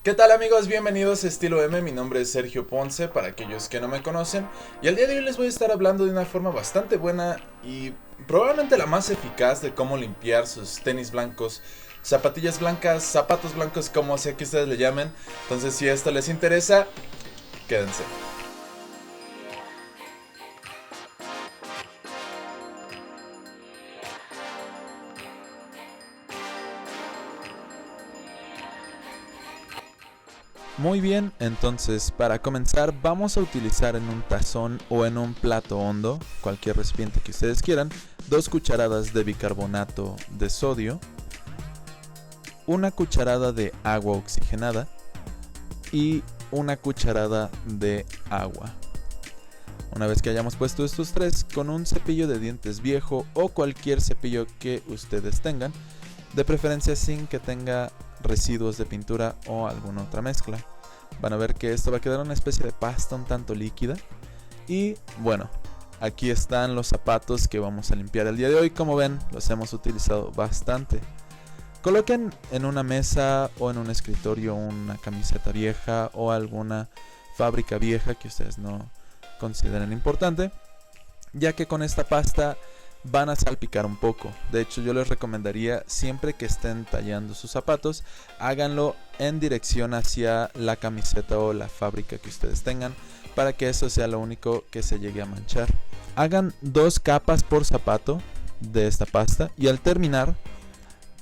¿Qué tal amigos? Bienvenidos a Estilo M, mi nombre es Sergio Ponce, para aquellos que no me conocen. Y el día de hoy les voy a estar hablando de una forma bastante buena y probablemente la más eficaz de cómo limpiar sus tenis blancos, zapatillas blancas, zapatos blancos, como sea que ustedes le llamen. Entonces si esto les interesa, quédense. Muy bien, entonces para comenzar vamos a utilizar en un tazón o en un plato hondo, cualquier recipiente que ustedes quieran, 2 cucharadas de bicarbonato de sodio, una cucharada de agua oxigenada y una cucharada de agua. Una vez que hayamos puesto estos tres, con un cepillo de dientes viejo o cualquier cepillo que ustedes tengan, de preferencia sin que tenga residuos de pintura o alguna otra mezcla, van a ver que esto va a quedar una especie de pasta un tanto líquida. Y bueno, aquí están los zapatos que vamos a limpiar el día de hoy. Como ven, los hemos utilizado bastante. Coloquen en una mesa o en un escritorio una camiseta vieja o alguna fábrica vieja que ustedes no consideren importante, ya que con esta pasta van a salpicar un poco. De hecho, yo les recomendaría, siempre que estén tallando sus zapatos, háganlo en dirección hacia la camiseta o la fábrica que ustedes tengan, para que eso sea lo único que se llegue a manchar. Hagan 2 capas por zapato de esta pasta y al terminar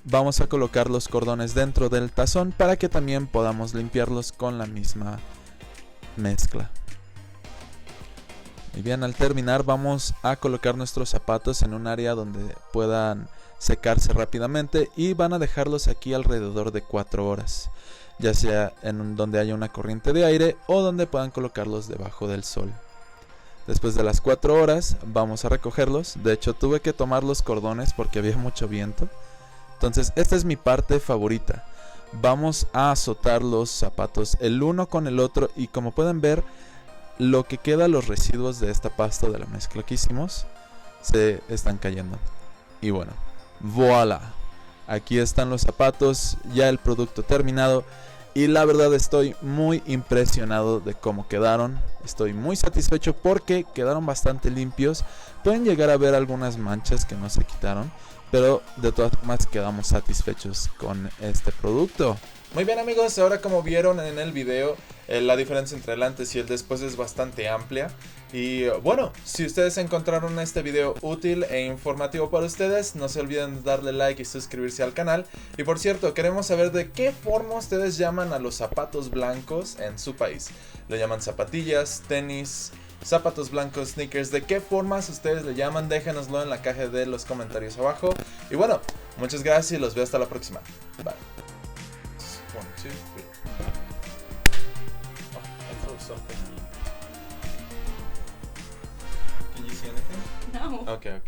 vamos a colocar los cordones dentro del tazón para que también podamos limpiarlos con la misma mezcla. Y bien, al terminar vamos a colocar nuestros zapatos en un área donde puedan secarse rápidamente y van a dejarlos aquí alrededor de 4 horas, ya sea en donde haya una corriente de aire o donde puedan colocarlos debajo del sol. Después de las 4 horas vamos a recogerlos. De hecho, tuve que tomar los cordones porque había mucho viento. Entonces esta es mi parte favorita. Vamos a azotar los zapatos el uno con el otro y como pueden ver, lo que queda, los residuos de esta pasta de la mezcla que hicimos, se están cayendo. Y bueno, voilà. Aquí están los zapatos, ya el producto terminado. Y la verdad estoy muy impresionado de cómo quedaron. Estoy muy satisfecho porque quedaron bastante limpios. Pueden llegar a ver algunas manchas que no se quitaron, pero de todas formas quedamos satisfechos con este producto. Muy bien amigos, ahora como vieron en el video, la diferencia entre el antes y el después es bastante amplia. Y bueno, si ustedes encontraron este video útil e informativo para ustedes, no se olviden de darle like y suscribirse al canal. Y por cierto, queremos saber de qué forma ustedes llaman a los zapatos blancos en su país. ¿Le llaman zapatillas, tenis, zapatos blancos, sneakers? ¿De qué formas ustedes le llaman? Déjenoslo en la caja de los comentarios abajo. Y bueno, muchas gracias y los veo hasta la próxima. Bye. 1, 2, 3. Oh, I throw something. Can you see anything? No. Okay.